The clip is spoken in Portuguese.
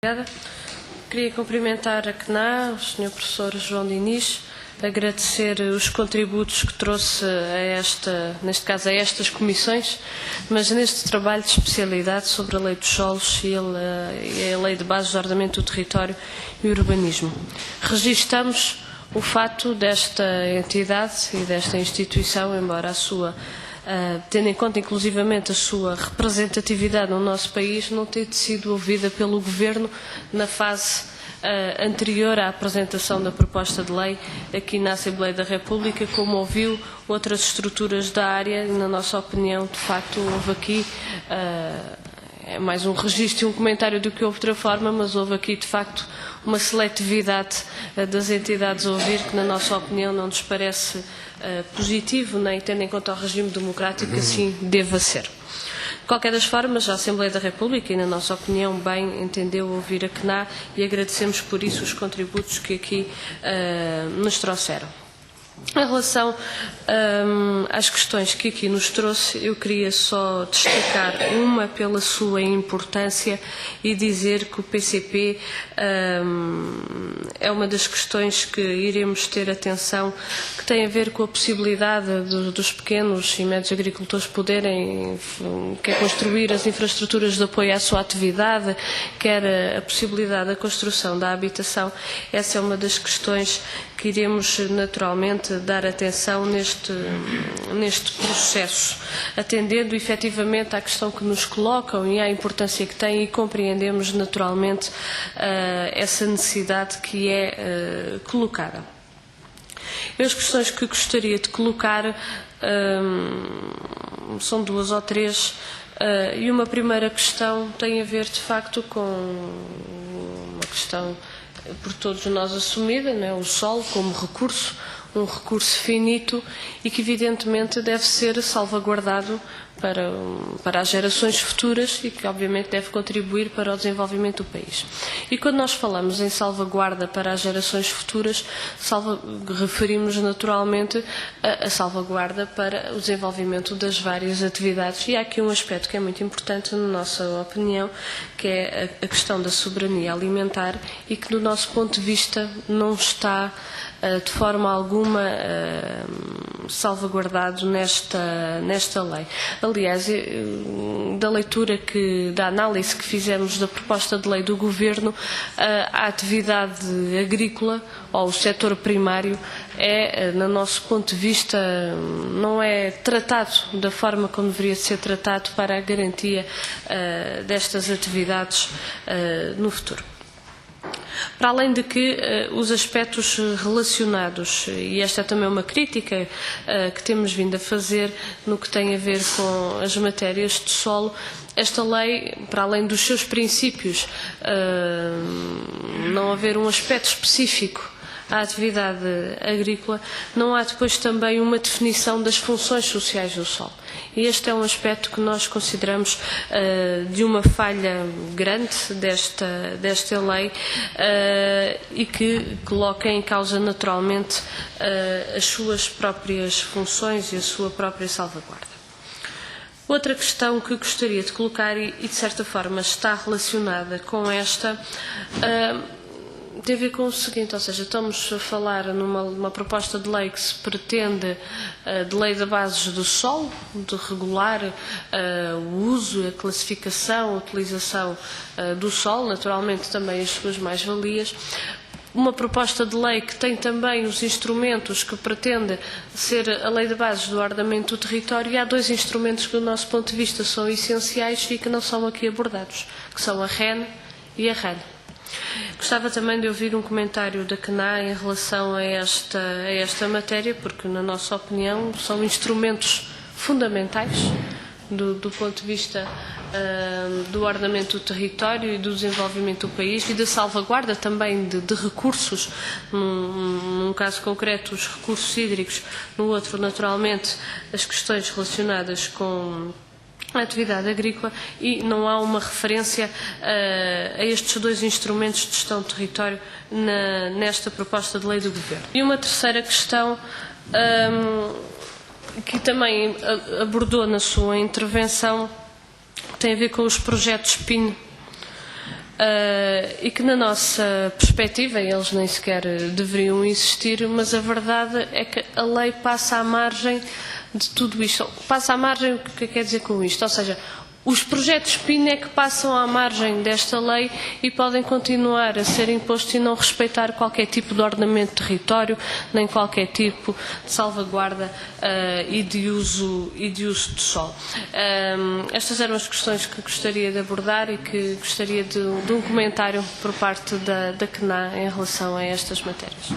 Obrigada. Queria cumprimentar a CNA, o Sr. Professor João Diniz, agradecer os contributos que trouxe neste caso a estas comissões, mas neste trabalho de especialidade sobre a Lei dos Solos e a Lei de Bases de Ordenamento do Território e Urbanismo. Registamos o fato desta entidade e desta instituição, embora tendo em conta inclusivamente a sua representatividade no nosso país, não ter sido ouvida pelo Governo na fase anterior à apresentação da proposta de lei aqui na Assembleia da República, como ouviu outras estruturas da área, e na nossa opinião, de facto, houve aqui, é mais um registro e um comentário do que outra forma, mas houve aqui, de facto, uma seletividade das entidades a ouvir, que na nossa opinião não nos parece positivo, nem tendo em conta o regime democrático que assim deva ser. De qualquer das formas, a Assembleia da República, e na nossa opinião, bem entendeu ouvir a CNA e agradecemos por isso os contributos que aqui nos trouxeram. Em relação às questões que aqui nos trouxe, eu queria só destacar uma pela sua importância e dizer que o PCP é uma das questões que iremos ter atenção, que tem a ver com a possibilidade dos pequenos e médios agricultores poderem quer construir as infraestruturas de apoio à sua atividade, quer a possibilidade da construção da habitação. Essa é uma das questões que iremos naturalmente dar atenção neste processo, atendendo efetivamente à questão que nos colocam e à importância que tem, e compreendemos naturalmente essa necessidade que é colocada. As questões que gostaria de colocar são duas ou três, e uma primeira questão tem a ver de facto com uma questão por todos nós assumida, não é? O solo como recurso, um recurso finito e que evidentemente deve ser salvaguardado para as gerações futuras e que obviamente deve contribuir para o desenvolvimento do país. E quando nós falamos em salvaguarda para as gerações futuras, referimos naturalmente a salvaguarda para o desenvolvimento das várias atividades. E há aqui um aspecto que é muito importante, na nossa opinião, que é a questão da soberania alimentar e que, do nosso ponto de vista, não está de forma alguma salvaguardado nesta lei. Aliás, da leitura da análise que fizemos da proposta de lei do Governo, a atividade agrícola ou o setor primário no nosso ponto de vista, não é tratado da forma como deveria ser tratado para a garantia destas atividades no futuro. Para além de que os aspectos relacionados, e esta é também uma crítica que temos vindo a fazer no que tem a ver com as matérias de solo, esta lei, para além dos seus princípios, não haver um aspecto específico à atividade agrícola, não há depois também uma definição das funções sociais do solo. E este é um aspecto que nós consideramos de uma falha grande desta lei e que coloca em causa naturalmente as suas próprias funções e a sua própria salvaguarda. Outra questão que gostaria de colocar e de certa forma está relacionada com esta, tem a ver com o seguinte, ou seja, estamos a falar numa proposta de lei que se pretende, de lei de bases do solo, de regular o uso, a classificação, a utilização do solo, naturalmente também as suas mais-valias. Uma proposta de lei que tem também os instrumentos que pretende ser a lei de bases do ordenamento do território, e há dois instrumentos que, do nosso ponto de vista, são essenciais e que não são aqui abordados, que são a REN e a REN. Gostava também de ouvir um comentário da CNA em relação a esta matéria, porque, na nossa opinião, são instrumentos fundamentais do ponto de vista do ordenamento do território e do desenvolvimento do país e da salvaguarda também de recursos, num caso concreto os recursos hídricos, no outro naturalmente as questões relacionadas com a atividade agrícola, e não há uma referência a estes dois instrumentos de gestão do território nesta proposta de lei do Governo. E uma terceira questão que também abordou na sua intervenção tem a ver com os projetos PIN. e que na nossa perspectiva eles nem sequer deveriam existir, mas a verdade é que a lei passa à margem de tudo isto. Passa à margem, o que quer dizer com isto? Ou seja, os projetos PIN é que passam à margem desta lei e podem continuar a ser impostos e não respeitar qualquer tipo de ordenamento de território, nem qualquer tipo de salvaguarda e de uso do solo. Estas eram as questões que gostaria de abordar e que gostaria de um comentário por parte da CNA em relação a estas matérias.